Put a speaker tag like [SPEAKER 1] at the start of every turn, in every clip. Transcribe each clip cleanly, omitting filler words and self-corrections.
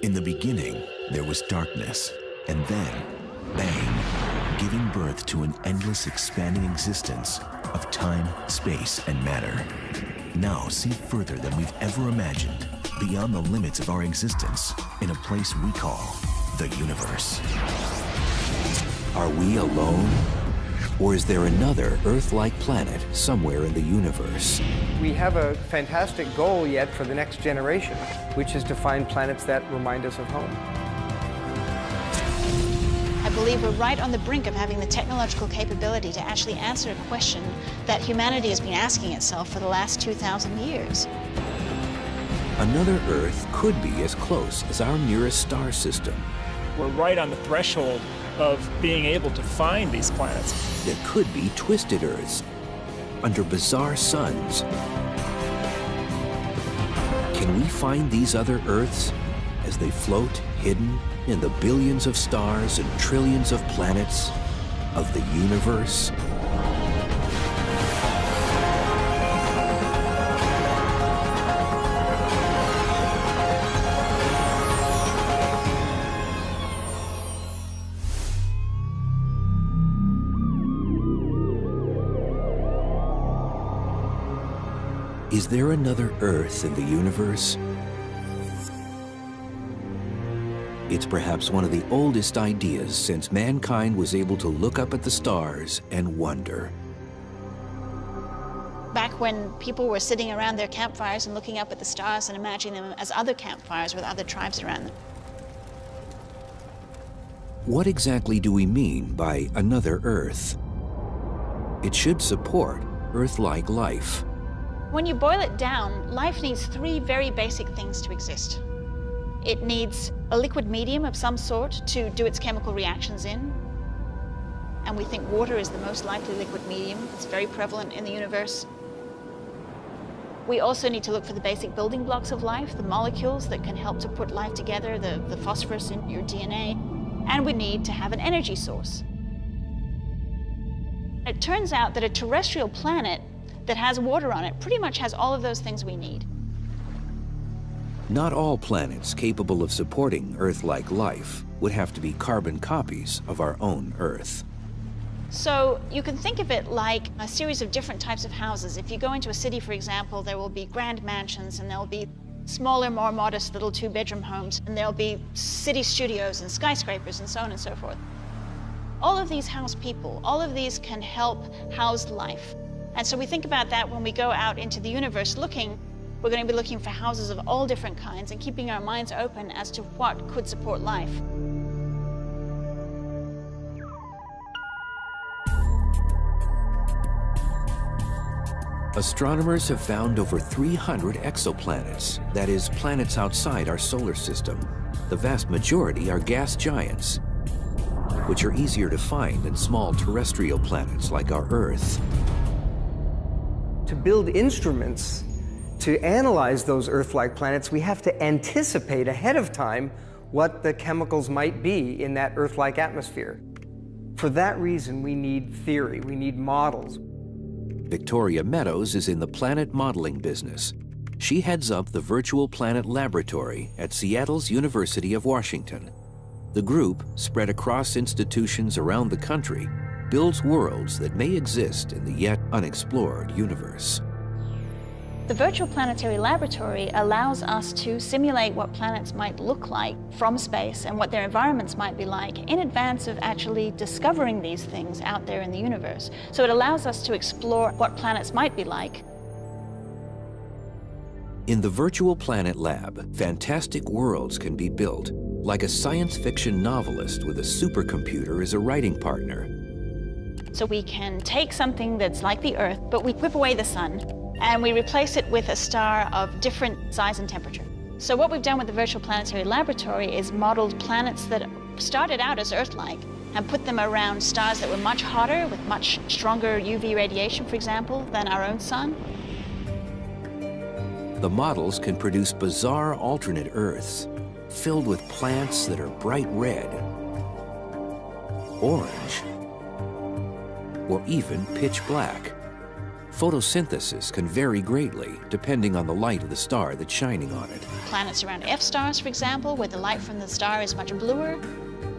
[SPEAKER 1] In the beginning, there was darkness, and then, bang, giving birth to an endless expanding existence of time, space, and matter. Now see further than we've ever imagined, beyond the limits of our existence, in a place we call the universe. Are we alone? Or is there another Earth-like planet somewhere in the universe?
[SPEAKER 2] We have a fantastic goal yet for the next generation, which is to find planets that remind us of home.
[SPEAKER 3] I believe we're right on the brink of having the technological capability to actually answer a question that humanity has been asking itself for the last 2,000 years.
[SPEAKER 1] Another Earth could be as close as our nearest star system.
[SPEAKER 4] We're right on the threshold of being able to find these planets.
[SPEAKER 1] There could be twisted Earths under bizarre suns. Can we find these other Earths as they float hidden in the billions of stars and trillions of planets of the universe? Is there another Earth in the universe? It's perhaps one of the oldest ideas since mankind was able to look up at the stars and wonder.
[SPEAKER 3] Back when people were sitting around their campfires and looking up at the stars and imagining them as other campfires with other tribes around them.
[SPEAKER 1] What exactly do we mean by another Earth? It should support Earth-like life.
[SPEAKER 3] When you boil it down, life needs three very basic things to exist. It needs a liquid medium of some sort to do its chemical reactions in. And we think water is the most likely liquid medium. It's very prevalent in the universe. We also need to look for the basic building blocks of life, the molecules that can help to put life together, the phosphorus in your DNA. And we need to have an energy source. It turns out that a terrestrial planet that has water on it pretty much has all of those things we need.
[SPEAKER 1] Not all planets capable of supporting Earth-like life would have to be carbon copies of our own Earth.
[SPEAKER 3] So you can think of it like a series of different types of houses. If you go into a city, for example, there will be grand mansions, and there'll be smaller, more modest little two-bedroom homes, and there'll be city studios and skyscrapers and so on and so forth. All of these house people, all of these can help house life. And so we think about that when we go out into the universe looking. We're going to be looking for houses of all different kinds and keeping our minds open as to what could support life.
[SPEAKER 1] Astronomers have found over 300 exoplanets, that is, planets outside our solar system. The vast majority are gas giants, which are easier to find than small terrestrial planets like our Earth.
[SPEAKER 2] To build instruments to analyze those Earth-like planets, we have to anticipate ahead of time what the chemicals might be in that Earth-like atmosphere. For that reason, we need theory, we need models.
[SPEAKER 1] Victoria Meadows is in the planet modeling business. She heads up the Virtual Planet Laboratory at Seattle's University of Washington. The group, spread across institutions around the country, builds worlds that may exist in the yet unexplored universe.
[SPEAKER 3] The Virtual Planetary Laboratory allows us to simulate what planets might look like from space and what their environments might be like in advance of actually discovering these things out there in the universe. So it allows us to explore what planets might be like.
[SPEAKER 1] In the Virtual Planet Lab, fantastic worlds can be built, like a science fiction novelist with a supercomputer as a writing partner.
[SPEAKER 3] So we can take something that's like the Earth, but we whip away the sun, and we replace it with a star of different size and temperature. So what we've done with the Virtual Planetary Laboratory is modeled planets that started out as Earth-like and put them around stars that were much hotter, with much stronger UV radiation, for example, than our own sun.
[SPEAKER 1] The models can produce bizarre alternate Earths, filled with plants that are bright red, orange, or even pitch black.
[SPEAKER 5] photosynthesis can vary greatly depending on the light of the star that's shining on it.
[SPEAKER 3] Planets around F stars, for example, where the light from the star is much bluer,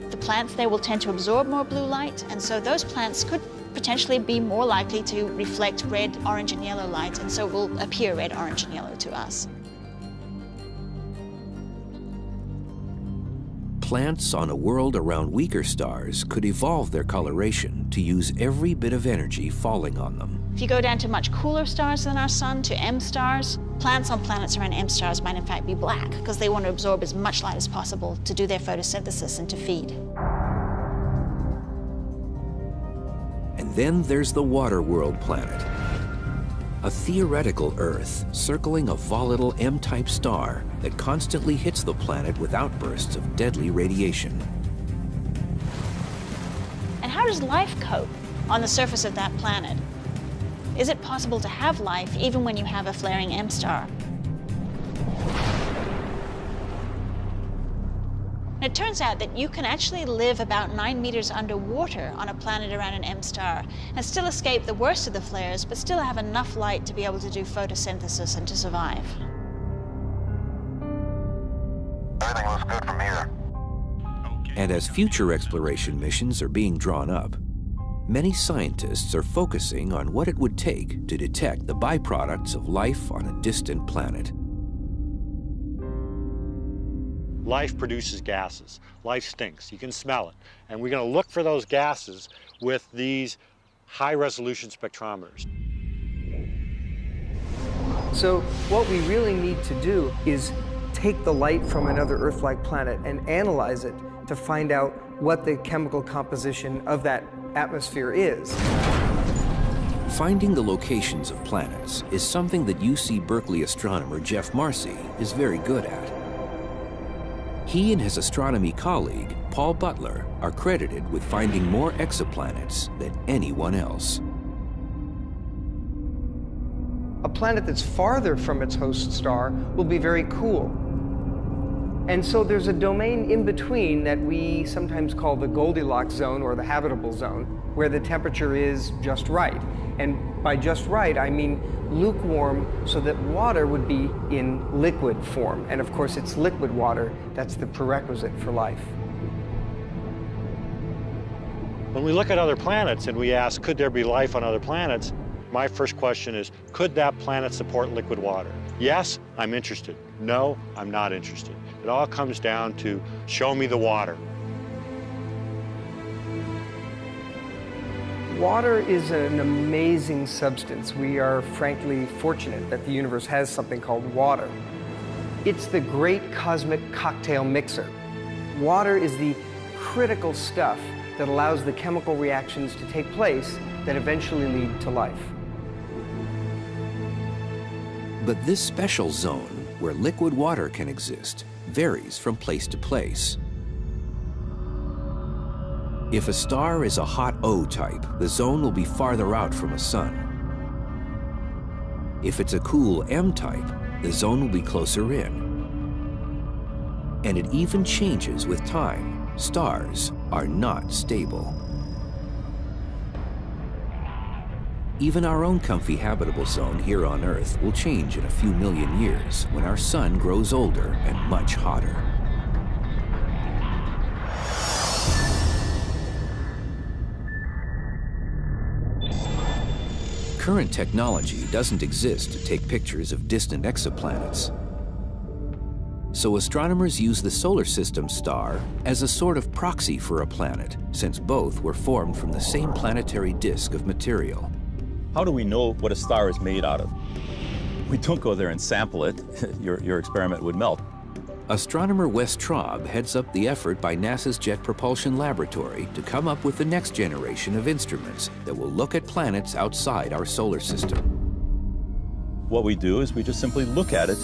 [SPEAKER 3] the plants there will tend to absorb more blue light, and so those plants could potentially be more likely to reflect red, orange, and yellow light, and so will appear red, orange, and yellow to us.
[SPEAKER 5] Plants on a world around weaker stars could evolve their coloration to use every bit of energy falling on them.
[SPEAKER 3] If you go down to much cooler stars than our sun, to M stars, plants on planets around M stars might in fact be black because they want to absorb as much light as possible to do their photosynthesis and to feed.
[SPEAKER 5] And then there's the water world planet, a theoretical Earth circling a volatile M-type star that constantly hits the planet with outbursts of deadly radiation.
[SPEAKER 3] And how does life cope on the surface of that planet? Is it possible to have life even when you have a flaring M star? And it turns out that you can actually live about 9 meters underwater on a planet around an M star and still escape the worst of the flares, but still have enough light to be able to do photosynthesis and to survive.
[SPEAKER 6] Everything looks good from here.
[SPEAKER 5] And as future exploration missions are being drawn up, many scientists are focusing on what it would take to detect the byproducts of life on a distant planet.
[SPEAKER 7] Life produces gases. Life stinks. You can smell it. And we're going to look for those gases with these high-resolution spectrometers.
[SPEAKER 2] So what we really need to do is take the light from another Earth-like planet and analyze it to find out what the chemical composition of that atmosphere is.
[SPEAKER 5] Finding the locations of planets is something that UC Berkeley astronomer Jeff Marcy is very good at. He and his astronomy colleague, Paul Butler, are credited with finding more exoplanets than anyone else.
[SPEAKER 2] A planet that's farther from its host star will be very cool. And so there's a domain in between that we sometimes call the Goldilocks zone or the habitable zone, where the temperature is just right. And by just right, I mean lukewarm so that water would be in liquid form. And of course, it's liquid water that's the prerequisite for life.
[SPEAKER 7] When we look at other planets and we ask, could there be life on other planets? My first question is, could that planet support liquid water? Yes, I'm interested. No, I'm not interested. It all comes down to show me the water.
[SPEAKER 2] Water is an amazing substance. We are frankly fortunate that the universe has something called water. It's the great cosmic cocktail mixer. Water is the critical stuff that allows the chemical reactions to take place that eventually lead to life.
[SPEAKER 5] But this special zone where liquid water can exist varies from place to place. If a star is a hot O type, the zone will be farther out from a sun. If it's a cool M type, the zone will be closer in. And it even changes with time. Stars are not stable. Even our own comfy habitable zone here on Earth will change in a few million years when our sun grows older and much hotter. Current technology doesn't exist to take pictures of distant exoplanets. So astronomers use the solar system star as a sort of proxy for a planet, since both were formed from the same planetary disk of material.
[SPEAKER 8] How do we know what a star is made out of? We don't go there and sample it. Your experiment would melt.
[SPEAKER 5] Astronomer Wes Traub heads up the effort by NASA's Jet Propulsion Laboratory to come up with the next generation of instruments that will look at planets outside our solar system.
[SPEAKER 8] What we do is we just simply look at it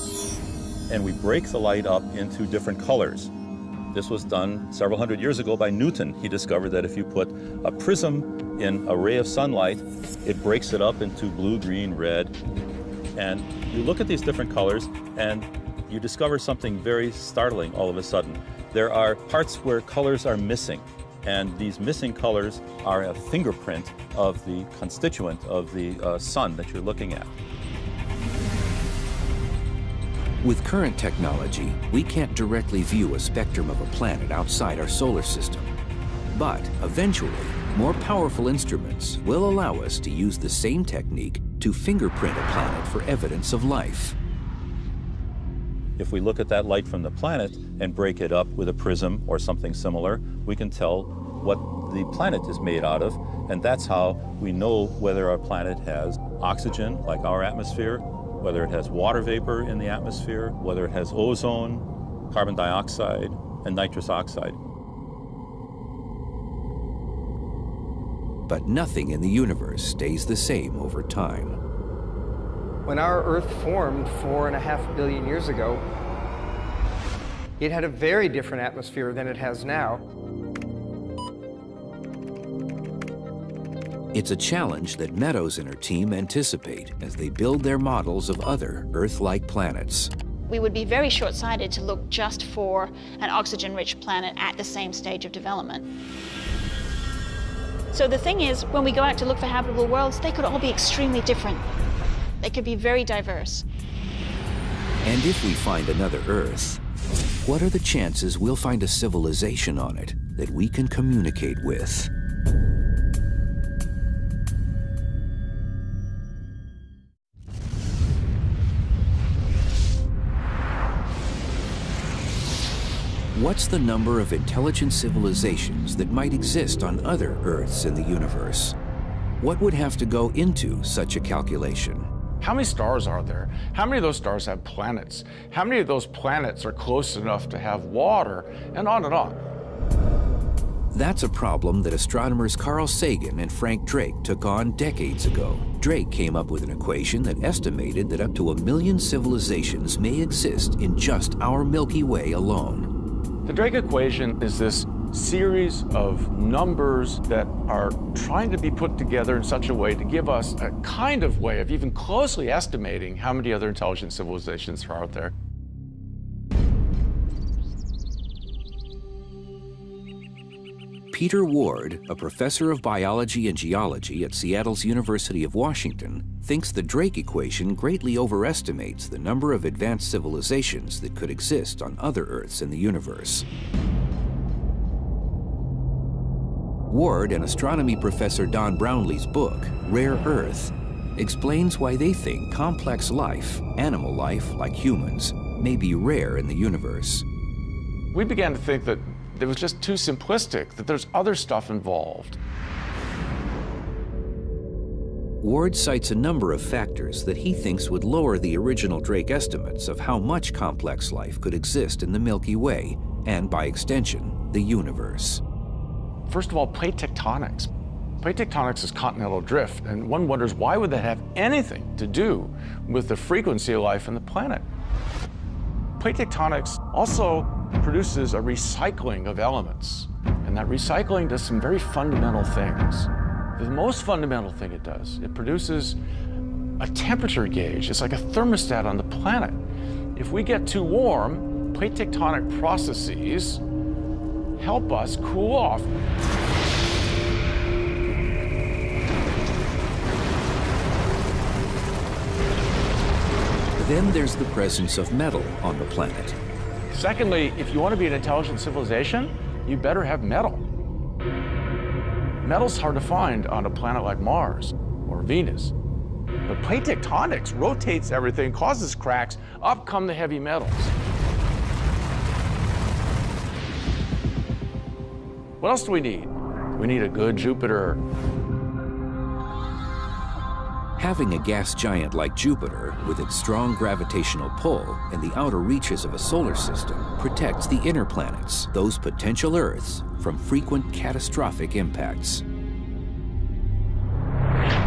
[SPEAKER 8] and we break the light up into different colors. This was done several hundred years ago by Newton. He discovered that if you put a prism in a ray of sunlight, it breaks it up into blue, green, red. And you look at these different colors and you discover something very startling all of a sudden. There are parts where colors are missing. And these missing colors are a fingerprint of the constituent of the sun that you're looking at.
[SPEAKER 5] With current technology, we can't directly view a spectrum of a planet outside our solar system. But eventually, more powerful instruments will allow us to use the same technique to fingerprint a planet for evidence of life.
[SPEAKER 8] If we look at that light from the planet and break it up with a prism or something similar, we can tell what the planet is made out of, and that's how we know whether our planet has oxygen, like our atmosphere, whether it has water vapor in the atmosphere, whether it has ozone, carbon dioxide, and nitrous oxide.
[SPEAKER 5] But nothing in the universe stays the same over time.
[SPEAKER 2] When our Earth formed 4.5 billion years ago, it had a very different atmosphere than it has now.
[SPEAKER 5] It's a challenge that Meadows and her team anticipate as they build their models of other Earth-like planets.
[SPEAKER 3] We would be very short-sighted to look just for an oxygen-rich planet at the same stage of development. So the thing is, when we go out to look for habitable worlds, they could all be extremely different. They could be very diverse.
[SPEAKER 5] And if we find another Earth, what are the chances we'll find a civilization on it that we can communicate with? What's the number of intelligent civilizations that might exist on other Earths in the universe? What would have to go into such a calculation?
[SPEAKER 9] How many stars are there? How many of those stars have planets? How many of those planets are close enough to have water? And on and on.
[SPEAKER 5] That's a problem that astronomers Carl Sagan and Frank Drake took on decades ago. Drake came up with an equation that estimated that up to 1 million civilizations may exist in just our Milky Way alone.
[SPEAKER 9] The Drake equation is this series of numbers that are trying to be put together in such a way to give us a kind of way of even closely estimating how many other intelligent civilizations are out there.
[SPEAKER 5] Peter Ward, a professor of biology and geology at Seattle's University of Washington, thinks the Drake equation greatly overestimates the number of advanced civilizations that could exist on other Earths in the universe. Ward and astronomy professor Don Brownlee's book, Rare Earth, explains why they think complex life, animal life like humans, may be rare in the universe.
[SPEAKER 9] We began to think that it was just too simplistic, that there's other stuff involved.
[SPEAKER 5] Ward cites a number of factors that he thinks would lower the original Drake estimates of how much complex life could exist in the Milky Way, and by extension, the universe.
[SPEAKER 9] First of all, plate tectonics. Plate tectonics is continental drift, and one wonders why would that have anything to do with the frequency of life on the planet? Plate tectonics also produces a recycling of elements, and that recycling does some very fundamental things. The most fundamental thing it does, it produces a temperature gauge. It's like a thermostat on the planet. If we get too warm, plate tectonic processes help us cool off.
[SPEAKER 5] Then there's the presence of metal on the planet.
[SPEAKER 9] Secondly, if you want to be an intelligent civilization, you better have metal. Metal's hard to find on a planet like Mars or Venus. But plate tectonics rotates everything, causes cracks, up come the heavy metals. What else do we need? We need a good Jupiter.
[SPEAKER 5] Having a gas giant like Jupiter, with its strong gravitational pull in the outer reaches of a solar system, protects the inner planets, those potential Earths, from frequent catastrophic impacts.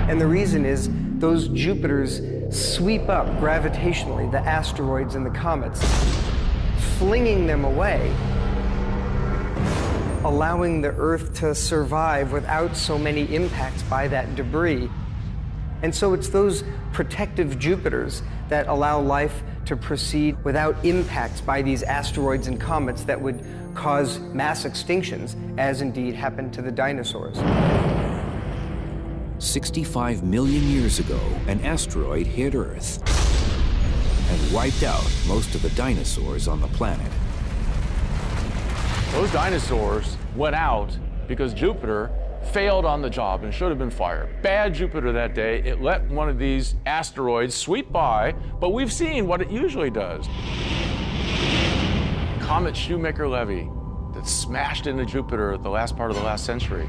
[SPEAKER 2] And the reason is those Jupiters sweep up gravitationally the asteroids and the comets, flinging them away, allowing the Earth to survive without so many impacts by that debris. And so it's those protective Jupiters that allow life to proceed without impacts by these asteroids and comets that would cause mass extinctions, as indeed happened to the dinosaurs.
[SPEAKER 5] 65 million years ago, an asteroid hit Earth and wiped out most of the dinosaurs on the planet.
[SPEAKER 9] Those dinosaurs went out because Jupiter failed on the job and should have been fired. Bad Jupiter that day. It let one of these asteroids sweep by, but we've seen what it usually does. Comet Shoemaker-Levy that smashed into Jupiter at the last part of the last century.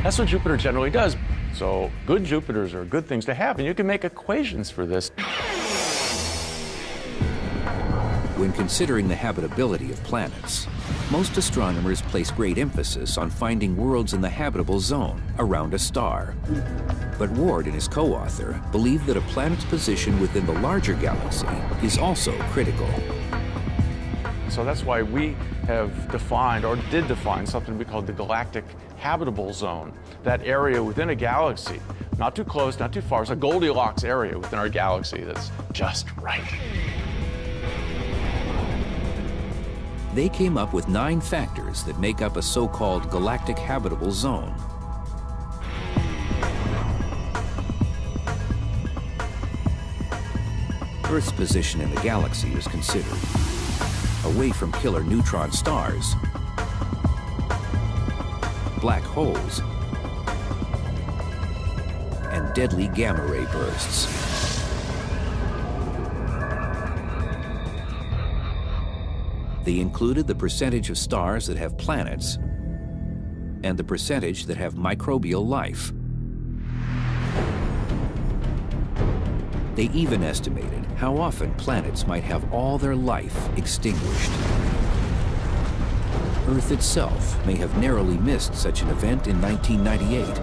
[SPEAKER 9] That's what Jupiter generally does. So good Jupiters are good things to have, and you can make equations for this.
[SPEAKER 5] When considering the habitability of planets, most astronomers place great emphasis on finding worlds in the habitable zone around a star. But Ward and his co-author believe that a planet's position within the larger galaxy is also critical.
[SPEAKER 9] So that's why we have defined, or did define, something we call the galactic habitable zone. That area within a galaxy, not too close, not too far. It's a Goldilocks area within our galaxy that's just right.
[SPEAKER 5] They came up with 9 factors that make up a so-called galactic habitable zone. Earth's position in the galaxy is considered. Away from killer neutron stars, black holes, and deadly gamma ray bursts. They included the percentage of stars that have planets and the percentage that have microbial life. They even estimated how often planets might have all their life extinguished. Earth itself may have narrowly missed such an event in 1998.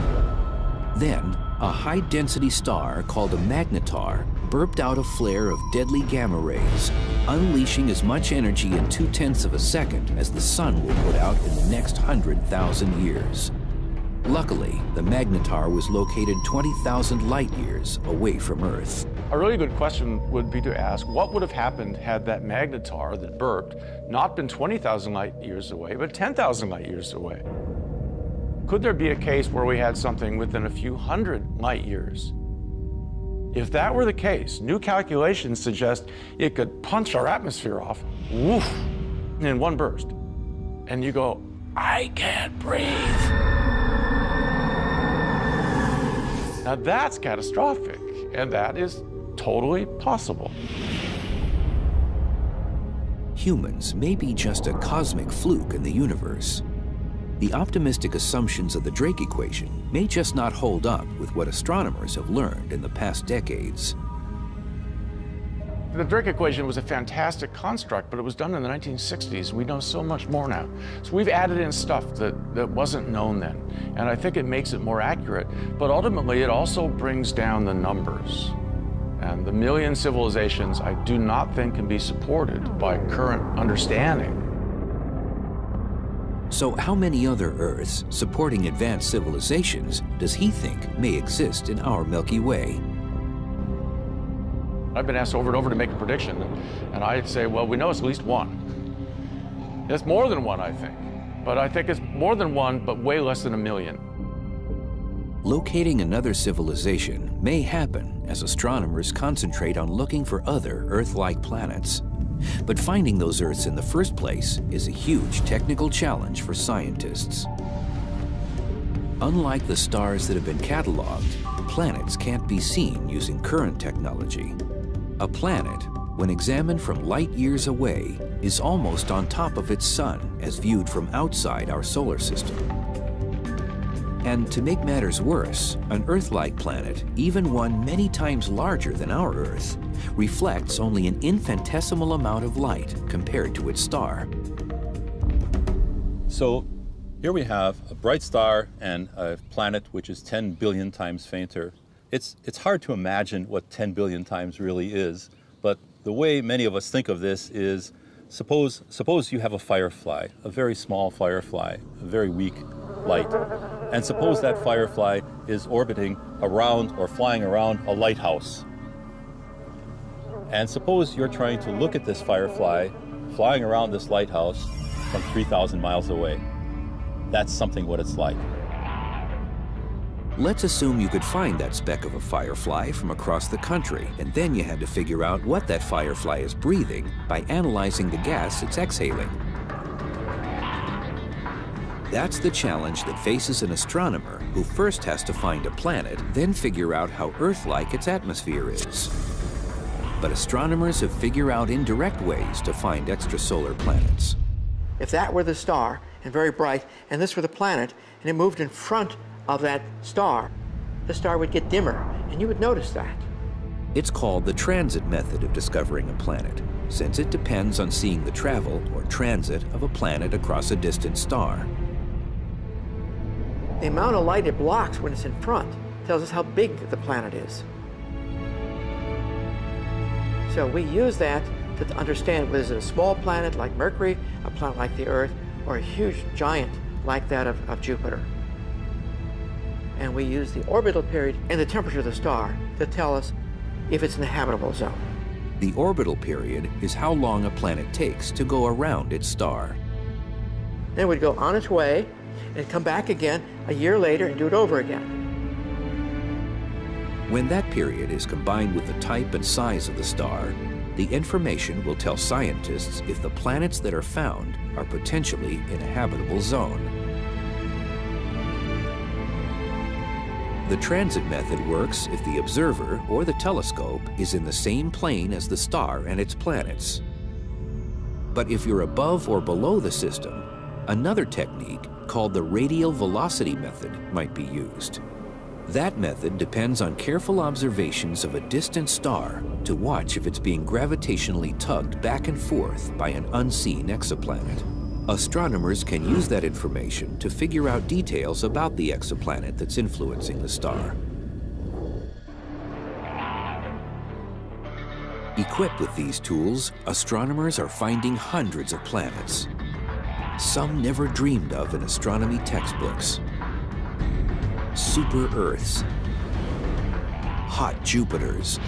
[SPEAKER 5] Then, a high-density star called a magnetar burped out a flare of deadly gamma rays, unleashing as much energy in 0.2 of a second as the sun will put out in the next 100,000 years. Luckily, the magnetar was located 20,000 light-years away from Earth.
[SPEAKER 9] A really good question would be to ask, what would have happened had that magnetar that burped not been 20,000 light-years away, but 10,000 light-years away? Could there be a case where we had something within a few hundred light-years? If that were the case, new calculations suggest it could punch our atmosphere off, woof, in one burst. And you go, I can't breathe. Now that's catastrophic, and that is totally possible.
[SPEAKER 5] Humans may be just a cosmic fluke in the universe. The optimistic assumptions of the Drake equation may just not hold up with what astronomers have learned in the past decades.
[SPEAKER 9] The Drake equation was a fantastic construct, but it was done in the 1960s. We know so much more now. So we've added in stuff that wasn't known then. And I think it makes it more accurate, but ultimately it also brings down the numbers. And the million civilizations I do not think can be supported by current understanding.
[SPEAKER 5] So how many other Earths supporting advanced civilizations does he think may exist in our Milky Way?
[SPEAKER 9] I've been asked over and over to make a prediction, and I'd say, well, we know it's at least one. It's more than one, I think. But I think it's more than one, but way less than 1 million.
[SPEAKER 5] Locating another civilization may happen as astronomers concentrate on looking for other Earth-like planets. But finding those Earths in the first place is a huge technical challenge for scientists. Unlike the stars that have been cataloged, planets can't be seen using current technology. A planet, when examined from light years away, is almost on top of its sun as viewed from outside our solar system. And to make matters worse, an Earth-like planet, even one many times larger than our Earth, reflects only an infinitesimal amount of light compared to its star.
[SPEAKER 8] So here we have a bright star and a planet which is 10 billion times fainter. It's hard to imagine what 10 billion times really is, but the way many of us think of this is, suppose you have a firefly, a very small firefly, a very weak light, and suppose that firefly is orbiting around or flying around a lighthouse. And suppose you're trying to look at this firefly flying around this lighthouse from 3,000 miles away. That's something what it's like.
[SPEAKER 5] Let's assume you could find that speck of a firefly from across the country, and then you had to figure out what that firefly is breathing by analyzing the gas it's exhaling. That's the challenge that faces an astronomer who first has to find a planet, then figure out how Earth-like its atmosphere is. But astronomers have figured out indirect ways to find extrasolar planets.
[SPEAKER 10] If that were the star, and very bright, and this were the planet, and it moved in front of that star, the star would get dimmer, and you would notice that.
[SPEAKER 5] It's called the transit method of discovering a planet, since it depends on seeing the travel or transit of a planet across a distant star.
[SPEAKER 10] The amount of light it blocks when it's in front tells us how big the planet is. So we use that to understand whether it's a small planet like Mercury, a planet like the Earth, or a huge giant like that of Jupiter. And we use the orbital period and the temperature of the star to tell us if it's in the habitable zone.
[SPEAKER 5] The orbital period is how long a planet takes to go around its star.
[SPEAKER 10] Then we'd go on its way and come back again a year later and do it over again.
[SPEAKER 5] When that period is combined with the type and size of the star, the information will tell scientists if the planets that are found are potentially in a habitable zone. The transit method works if the observer or the telescope is in the same plane as the star and its planets. But if you're above or below the system, another technique called the radial velocity method might be used. That method depends on careful observations of a distant star to watch if it's being gravitationally tugged back and forth by an unseen exoplanet. Astronomers can use that information to figure out details about the exoplanet that's influencing the star. Equipped with these tools, astronomers are finding hundreds of planets, some never dreamed of in astronomy textbooks. Super Earths, hot Jupiters,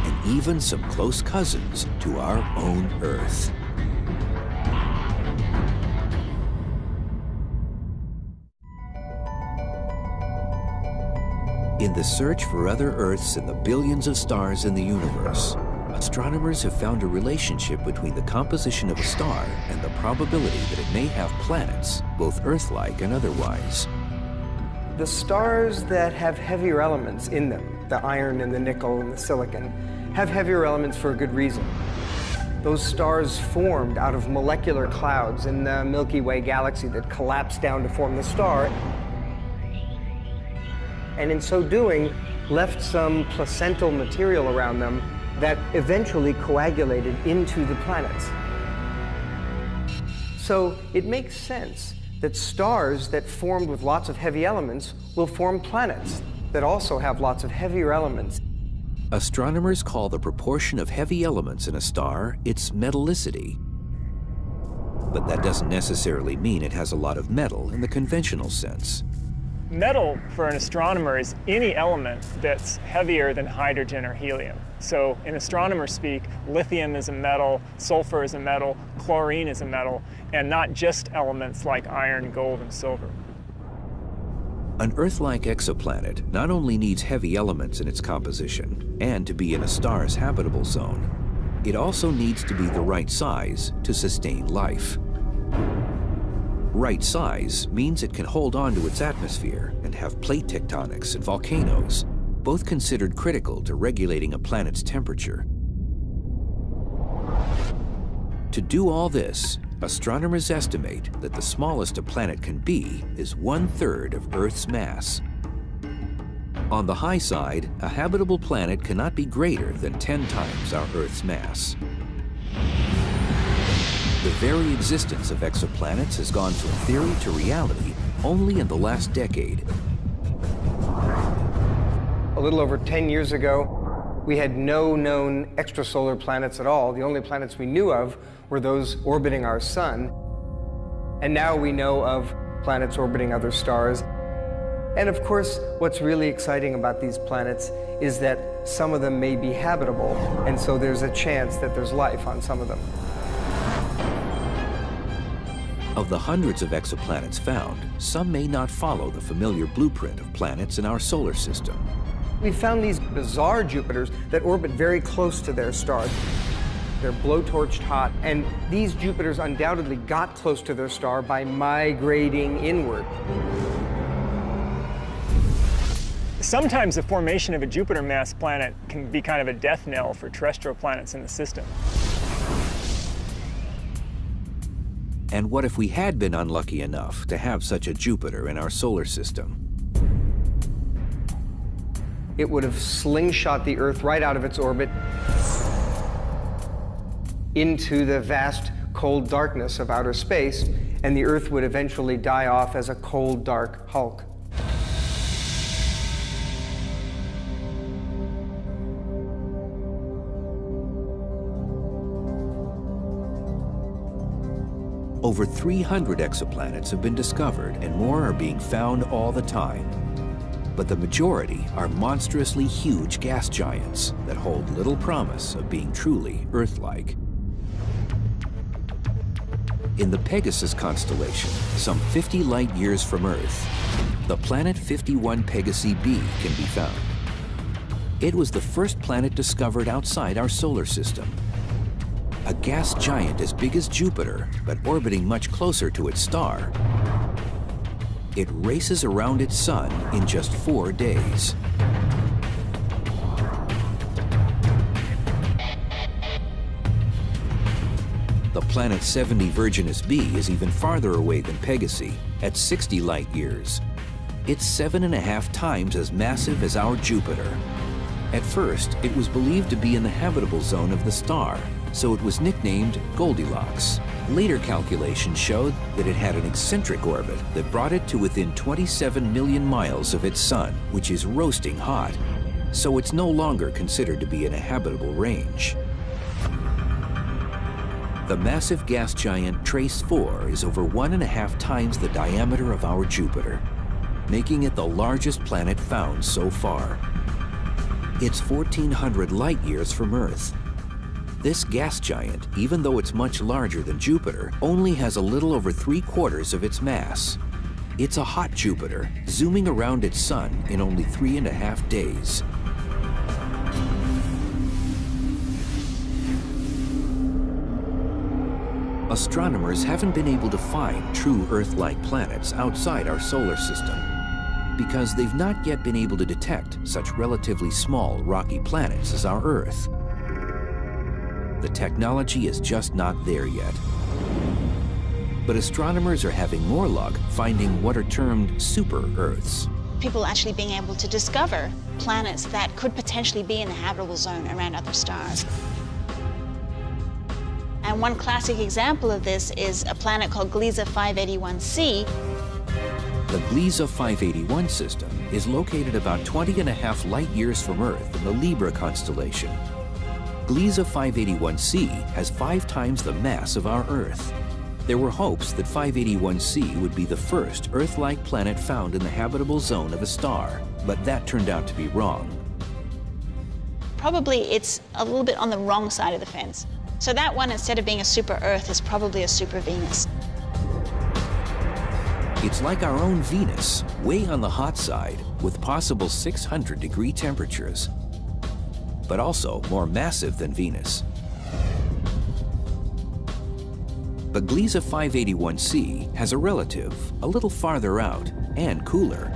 [SPEAKER 5] and even some close cousins to our own Earth. In the search for other Earths in the billions of stars in the universe, astronomers have found a relationship between the composition of a star and the probability that it may have planets, both Earth-like and otherwise.
[SPEAKER 2] The stars that have heavier elements in them, the iron and the nickel and the silicon, have heavier elements for a good reason. Those stars formed out of molecular clouds in the Milky Way galaxy that collapsed down to form the star, and in so doing, left some placental material around them that eventually coagulated into the planets. So it makes sense that stars that formed with lots of heavy elements will form planets that also have lots of heavier elements.
[SPEAKER 5] Astronomers call the proportion of heavy elements in a star its metallicity. But that doesn't necessarily mean it has a lot of metal in the conventional sense.
[SPEAKER 4] Metal, for an astronomer, is any element that's heavier than hydrogen or helium. So in astronomer speak, lithium is a metal, sulfur is a metal, chlorine is a metal, and not just elements like iron, gold, and silver.
[SPEAKER 5] An Earth-like exoplanet not only needs heavy elements in its composition and to be in a star's habitable zone, it also needs to be the right size to sustain life. Right size means it can hold on to its atmosphere and have plate tectonics and volcanoes, both considered critical to regulating a planet's temperature. To do all this, astronomers estimate that the smallest a planet can be is 1/3 of Earth's mass. On the high side, a habitable planet cannot be greater than 10 times our Earth's mass. The very existence of exoplanets has gone from theory to reality only in the last decade.
[SPEAKER 2] A little over 10 years ago, we had no known extrasolar planets at all. The only planets we knew of were those orbiting our sun. And now we know of planets orbiting other stars. And of course, what's really exciting about these planets is that some of them may be habitable, and so there's a chance that there's life on some of them.
[SPEAKER 5] Of the hundreds of exoplanets found, some may not follow the familiar blueprint of planets in our solar system.
[SPEAKER 2] We've found these bizarre Jupiters that orbit very close to their star. They're blowtorched hot, and these Jupiters undoubtedly got close to their star by migrating inward.
[SPEAKER 4] Sometimes the formation of a Jupiter-mass planet can be kind of a death knell for terrestrial planets in the system.
[SPEAKER 5] And what if we had been unlucky enough to have such a Jupiter in our solar system?
[SPEAKER 2] It would have slingshot the Earth right out of its orbit into the vast, cold darkness of outer space, and the Earth would eventually die off as a cold, dark hulk.
[SPEAKER 5] Over 300 exoplanets have been discovered, and more are being found all the time. But the majority are monstrously huge gas giants that hold little promise of being truly Earth-like. In the Pegasus constellation, some 50 light-years from Earth, the planet 51 Pegasi b can be found. It was the first planet discovered outside our solar system. A gas giant as big as Jupiter, but orbiting much closer to its star. It races around its sun in just 4 days. The planet 70 Virginis b is even farther away than Pegasi, at 60 light-years. It's 7.5 times as massive as our Jupiter. At first, it was believed to be in the habitable zone of the star, so it was nicknamed Goldilocks. Later calculations showed that it had an eccentric orbit that brought it to within 27 million miles of its sun, which is roasting hot, so it's no longer considered to be in a habitable range. The massive gas giant Trace 4 is over 1.5 times the diameter of our Jupiter, making it the largest planet found so far. It's 1,400 light-years from Earth. This gas giant, even though it's much larger than Jupiter, only has a little over 3/4 of its mass. It's a hot Jupiter, zooming around its sun in only 3.5 days. Astronomers haven't been able to find true Earth-like planets outside our solar system because they've not yet been able to detect such relatively small rocky planets as our Earth. The technology is just not there yet. But astronomers are having more luck finding what are termed super-Earths.
[SPEAKER 3] People actually being able to discover planets that could potentially be in the habitable zone around other stars. And one classic example of this is a planet called Gliese 581c.
[SPEAKER 5] The Gliese 581 system is located about 20.5 light-years from Earth in the Libra constellation. Gliese 581c has 5 times the mass of our Earth. There were hopes that 581c would be the first Earth-like planet found in the habitable zone of a star, but that turned out to be wrong.
[SPEAKER 3] Probably it's a little bit on the wrong side of the fence. So that one, instead of being a super-Earth, is probably a super-Venus.
[SPEAKER 5] It's like our own Venus, way on the hot side, with possible 600-degree temperatures, but also more massive than Venus. But Gliese 581c has a relative a little farther out and cooler.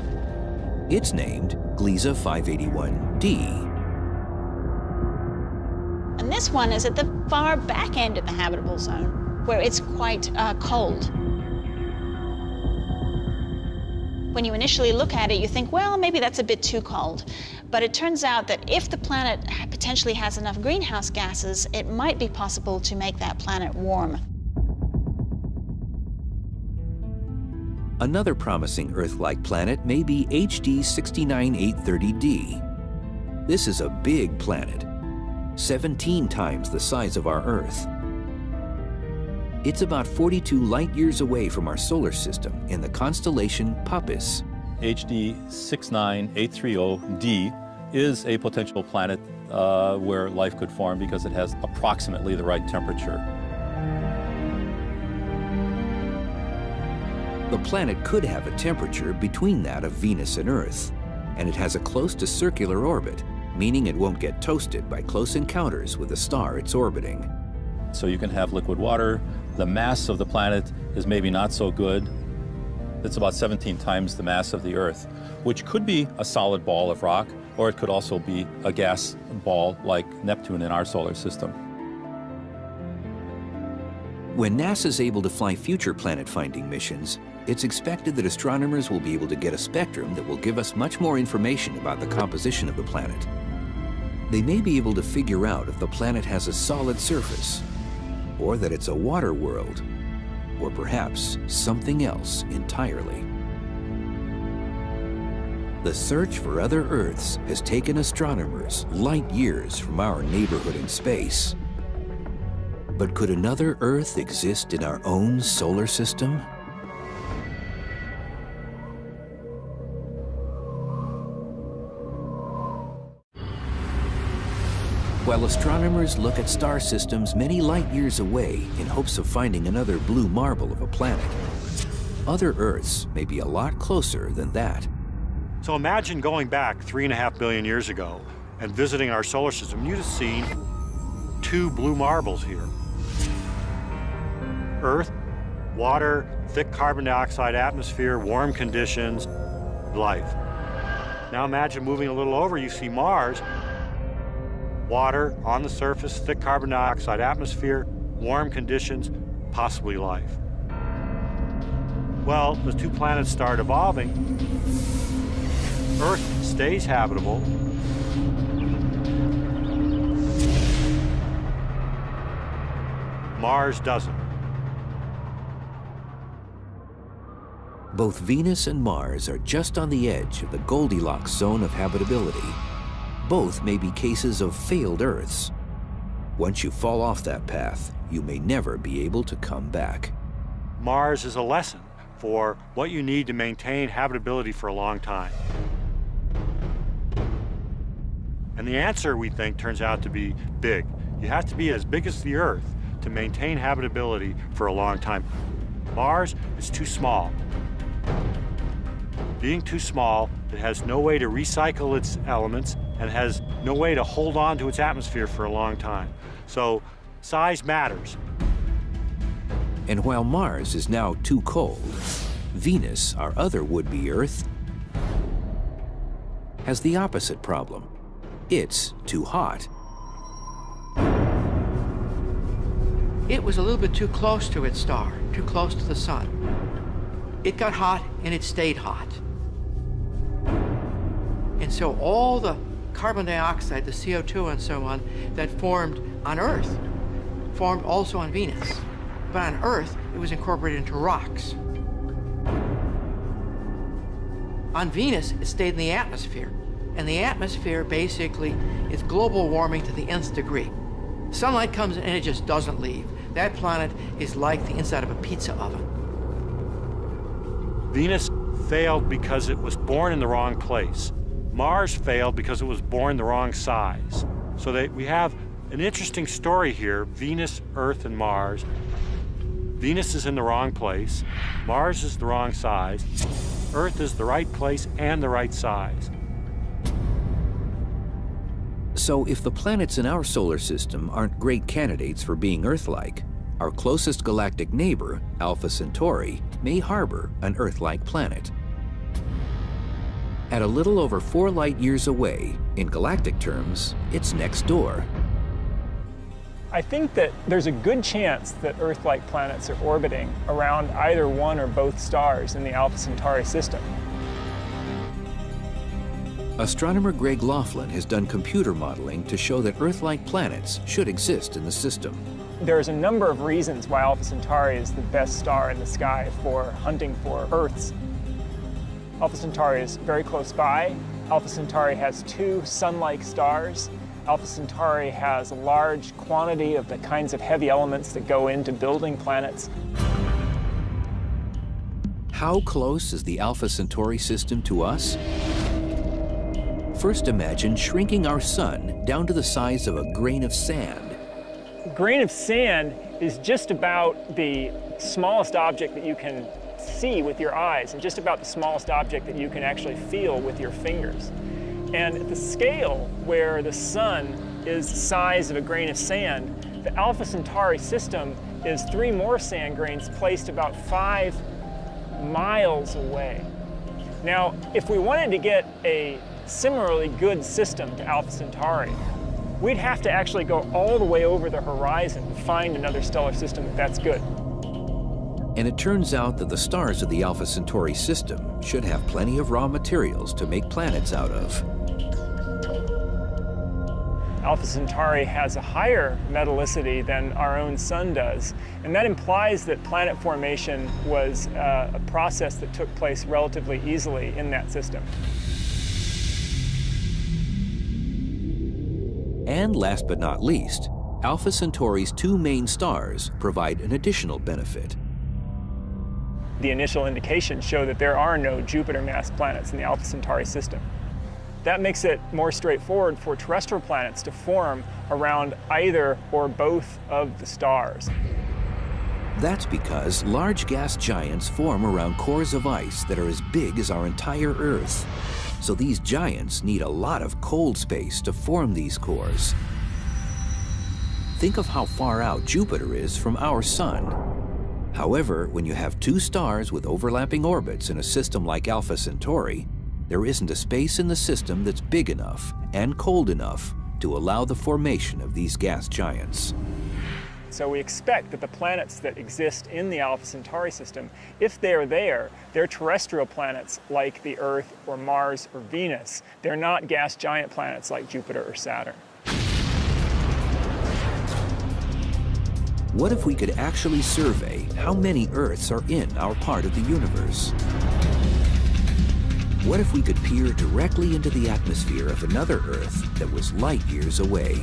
[SPEAKER 5] It's named Gliese 581d.
[SPEAKER 3] And this one is at the far back end of the habitable zone, where it's quite cold. When you initially look at it, you think, well, maybe that's a bit too cold. But it turns out that if the planet potentially has enough greenhouse gases, it might be possible to make that planet warm.
[SPEAKER 5] Another promising Earth-like planet may be HD 69830d. This is a big planet, 17 times the size of our Earth. It's about 42 light-years away from our solar system in the constellation Puppis.
[SPEAKER 8] HD 69830D is a potential planet where life could form because it has approximately the right temperature.
[SPEAKER 5] The planet could have a temperature between that of Venus and Earth, and it has a close to circular orbit, meaning it won't get toasted by close encounters with the star it's orbiting.
[SPEAKER 8] So you can have liquid water. The mass of the planet is maybe not so good. It's about 17 times the mass of the Earth, which could be a solid ball of rock, or it could also be a gas ball like Neptune in our solar system.
[SPEAKER 5] When NASA's able to fly future planet-finding missions, it's expected that astronomers will be able to get a spectrum that will give us much more information about the composition of the planet. They may be able to figure out if the planet has a solid surface, or that it's a water world, or perhaps something else entirely. The search for other Earths has taken astronomers light years from our neighborhood in space. But could another Earth exist in our own solar system? While astronomers look at star systems many light years away in hopes of finding another blue marble of a planet, other Earths may be a lot closer than that.
[SPEAKER 7] So imagine going back 3.5 billion years ago and visiting our solar system. You'd have seen 2 blue marbles here. Earth, water, thick carbon dioxide atmosphere, warm conditions, life. Now imagine moving a little over, you see Mars. Water on the surface, thick carbon dioxide atmosphere, warm conditions, possibly life. Well, the 2 planets start evolving. Earth stays habitable. Mars doesn't.
[SPEAKER 5] Both Venus and Mars are just on the edge of the Goldilocks zone of habitability. Both may be cases of failed Earths. Once you fall off that path, you may never be able to come back.
[SPEAKER 7] Mars is a lesson for what you need to maintain habitability for a long time. And the answer, we think, turns out to be big. You have to be as big as the Earth to maintain habitability for a long time. Mars is too small. Being too small, it has no way to recycle its elements and has no way to hold on to its atmosphere for a long time. So size matters.
[SPEAKER 5] And while Mars is now too cold, Venus, our other would-be Earth, has the opposite problem. It's too hot.
[SPEAKER 10] It was a little bit too close to its star, too close to the sun. It got hot and it stayed hot. And so all the carbon dioxide, the CO2 and so on, that formed on Earth, formed also on Venus. But on Earth, it was incorporated into rocks. On Venus, it stayed in the atmosphere. And the atmosphere basically is global warming to the nth degree. Sunlight comes in and it just doesn't leave. That planet is like the inside of a pizza oven.
[SPEAKER 7] Venus failed because it was born in the wrong place. Mars failed because it was born the wrong size. So we have an interesting story here, Venus, Earth, and Mars. Venus is in the wrong place. Mars is the wrong size. Earth is the right place and the right size.
[SPEAKER 5] So if the planets in our solar system aren't great candidates for being Earth-like, our closest galactic neighbor, Alpha Centauri, may harbor an Earth-like planet. At a little over 4 light years away, in galactic terms, it's next door.
[SPEAKER 4] I think that there's a good chance that Earth-like planets are orbiting around either one or both stars in the Alpha Centauri system.
[SPEAKER 5] Astronomer Greg Laughlin has done computer modeling to show that Earth-like planets should exist in the system.
[SPEAKER 4] There's a number of reasons why Alpha Centauri is the best star in the sky for hunting for Earths. Alpha Centauri is very close by. Alpha Centauri has 2 sun-like stars. Alpha Centauri has a large quantity of the kinds of heavy elements that go into building planets.
[SPEAKER 5] How close is the Alpha Centauri system to us? First, imagine shrinking our sun down to the size of a grain of sand.
[SPEAKER 4] A grain of sand is just about the smallest object that you can see with your eyes, and just about the smallest object that you can actually feel with your fingers. And at the scale where the sun is the size of a grain of sand, the Alpha Centauri system is 3 more sand grains placed about 5 miles away. Now, if we wanted to get a similarly good system to Alpha Centauri, we'd have to actually go all the way over the horizon to find another stellar system that's good.
[SPEAKER 5] And it turns out that the stars of the Alpha Centauri system should have plenty of raw materials to make planets out of.
[SPEAKER 4] Alpha Centauri has a higher metallicity than our own sun does, and that implies that planet formation was a process that took place relatively easily in that system.
[SPEAKER 5] And last but not least, Alpha Centauri's 2 main stars provide an additional benefit.
[SPEAKER 4] The initial indications show that there are no Jupiter-mass planets in the Alpha Centauri system. That makes it more straightforward for terrestrial planets to form around either or both of the stars.
[SPEAKER 5] That's because large gas giants form around cores of ice that are as big as our entire Earth. So these giants need a lot of cold space to form these cores. Think of how far out Jupiter is from our sun. However, when you have 2 stars with overlapping orbits in a system like Alpha Centauri, there isn't a space in the system that's big enough and cold enough to allow the formation of these gas giants.
[SPEAKER 4] So we expect that the planets that exist in the Alpha Centauri system, if they're there, they're terrestrial planets like the Earth or Mars or Venus. They're not gas giant planets like Jupiter or Saturn.
[SPEAKER 5] What if we could actually survey how many Earths are in our part of the universe? What if we could peer directly into the atmosphere of another Earth that was light years away?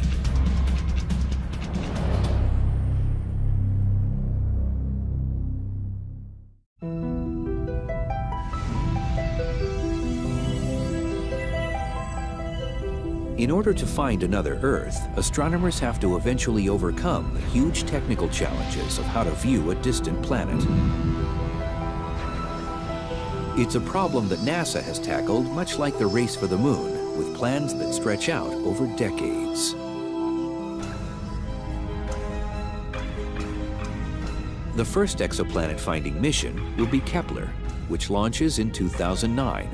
[SPEAKER 5] In order to find another Earth, astronomers have to eventually overcome the huge technical challenges of how to view a distant planet. It's a problem that NASA has tackled much like the race for the moon, with plans that stretch out over decades. The first exoplanet-finding mission will be Kepler, which launches in 2009.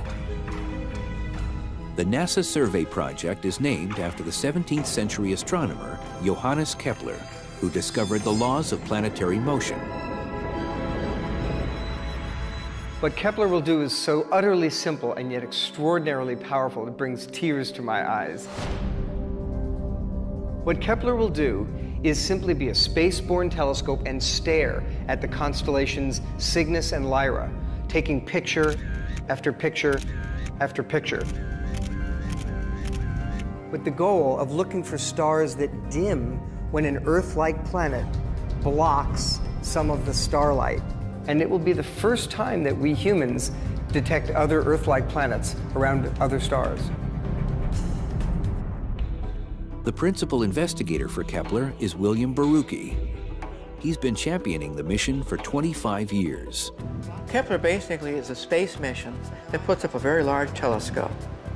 [SPEAKER 5] The NASA survey project is named after the 17th century astronomer Johannes Kepler, who discovered the laws of planetary motion.
[SPEAKER 2] What Kepler will do is so utterly simple and yet extraordinarily powerful, it brings tears to my eyes. What Kepler will do is simply be a space-borne telescope and stare at the constellations Cygnus and Lyra, taking picture after picture after picture, with the goal of looking for stars that dim when an Earth-like planet blocks some of the starlight. And it will be the first time that we humans detect other Earth-like planets around other stars.
[SPEAKER 5] The principal investigator for Kepler is William Barucki. He's been championing the mission for 25 years.
[SPEAKER 10] Kepler basically is a space mission that puts up a very large telescope.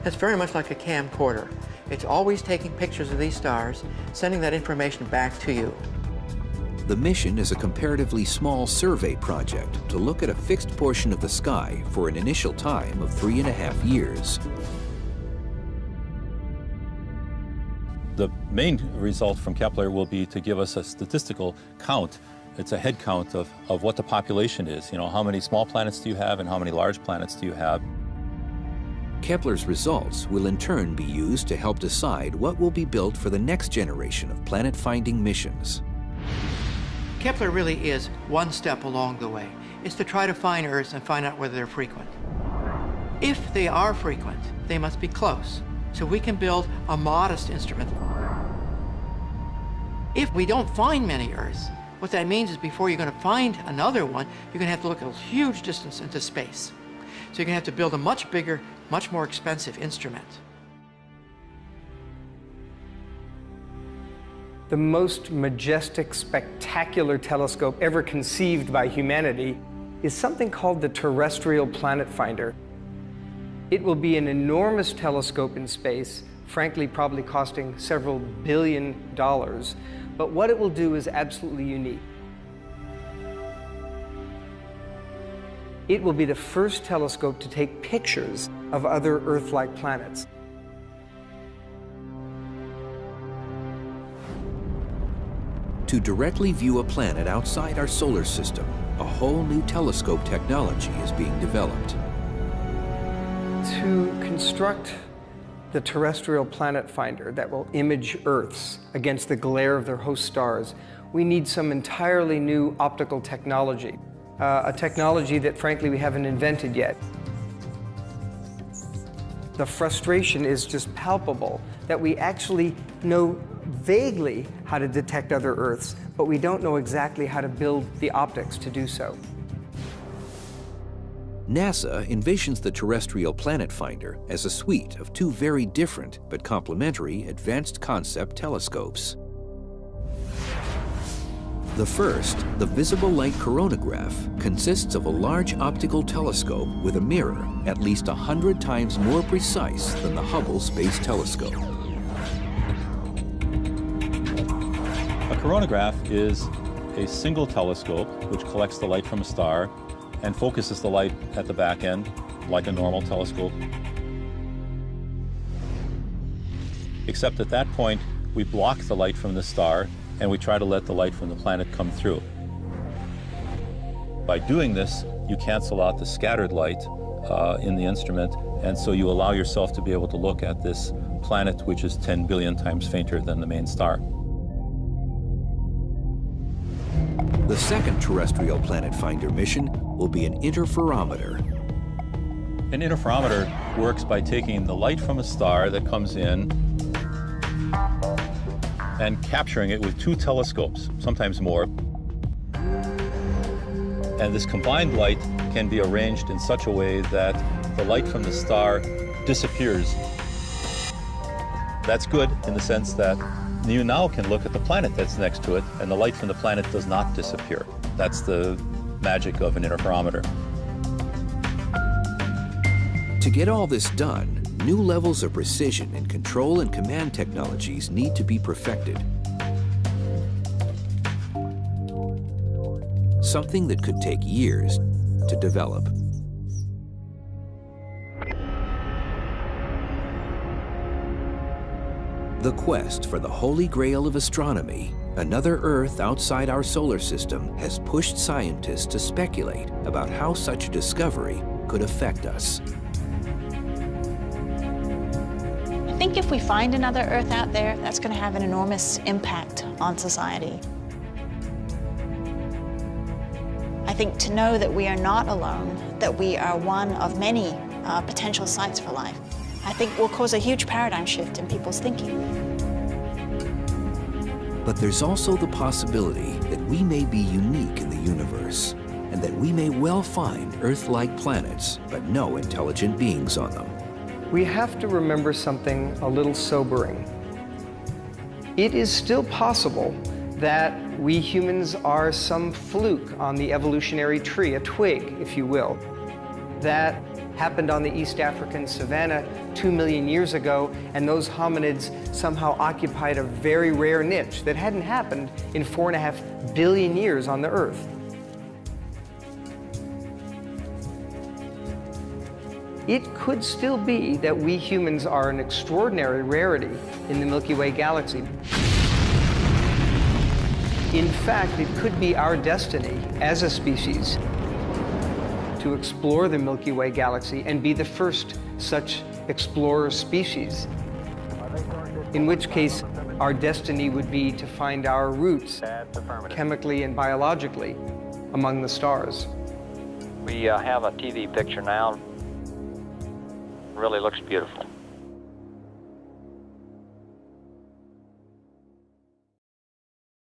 [SPEAKER 10] It's very much like a camcorder. It's always taking pictures of these stars, sending that information back to you.
[SPEAKER 5] The mission is a comparatively small survey project to look at a fixed portion of the sky for an initial time of 3.5 years.
[SPEAKER 8] The main result from Kepler will be to give us a statistical count. It's a head count of what the population is. You know, how many small planets do you have and how many large planets do you have?
[SPEAKER 5] Kepler's results will in turn be used to help decide what will be built for the next generation of planet-finding missions.
[SPEAKER 10] Kepler really is one step along the way. It's to try to find Earths and find out whether they're frequent. If they are frequent, they must be close, so we can build a modest instrument. If we don't find many Earths, What that means is before you're going to find another one, you're going to have to look at a huge distance into space. So you're going to have to build a much bigger, much more expensive instrument.
[SPEAKER 2] The most majestic, spectacular telescope ever conceived by humanity is something called the Terrestrial Planet Finder. It will be an enormous telescope in space, frankly probably costing several $1 billion, but what it will do is absolutely unique. It will be the first telescope to take pictures of other Earth-like planets.
[SPEAKER 5] To directly view a planet outside our solar system, a whole new telescope technology is being developed.
[SPEAKER 2] To construct the Terrestrial Planet Finder that will image Earths against the glare of their host stars, we need some entirely new optical technology, a technology that frankly we haven't invented yet. The frustration is just palpable that we actually know vaguely how to detect other Earths, but we don't know exactly how to build the optics to do so.
[SPEAKER 5] NASA envisions the Terrestrial Planet Finder as a suite of two very different but complementary advanced concept telescopes. The first, the Visible Light Coronagraph, consists of a large optical telescope with a mirror at least 100 times more precise than the Hubble Space Telescope.
[SPEAKER 8] A coronagraph is a single telescope which collects the light from a star and focuses the light at the back end like a normal telescope. Except at that point, we block the light from the star and we try to let the light from the planet come through. By doing this, you cancel out the scattered light in the instrument, and so you allow yourself to be able to look at this planet which is 10 billion times fainter than the main star.
[SPEAKER 5] The second Terrestrial Planet Finder mission will be an interferometer.
[SPEAKER 8] An interferometer works by taking the light from a star that comes in and capturing it with two telescopes, sometimes more. And this combined light can be arranged in such a way that the light from the star disappears. That's good in the sense that you now can look at the planet that's next to it, and the light from the planet does not disappear. That's the magic of an interferometer.
[SPEAKER 5] To get all this done, new levels of precision in control and command technologies need to be perfected. Something that could take years to develop. The quest for the Holy Grail of astronomy, another Earth outside our solar system, has pushed scientists to speculate about how such a discovery could affect us.
[SPEAKER 3] I think if we find another Earth out there, that's going to have an enormous impact on society. I think to know that we are not alone, that we are one of many potential sites for life, I think will cause a huge paradigm shift in people's thinking.
[SPEAKER 5] But there's also the possibility that we may be unique in the universe, and that we may well find Earth-like planets, but no intelligent beings on them.
[SPEAKER 2] We have to remember something a little sobering. It is still possible that we humans are some fluke on the evolutionary tree, a twig, if you will, that happened on the East African savanna 2 million years ago, and those hominids somehow occupied a very rare niche that hadn't happened in 4.5 billion years on the Earth. It could still be that we humans are an extraordinary rarity in the Milky Way galaxy. In fact, it could be our destiny as a species to explore the Milky Way galaxy and be the first such explorer species. In which case, our destiny would be to find our roots, chemically and biologically, among the stars.
[SPEAKER 11] We have a TV picture now. Really looks beautiful.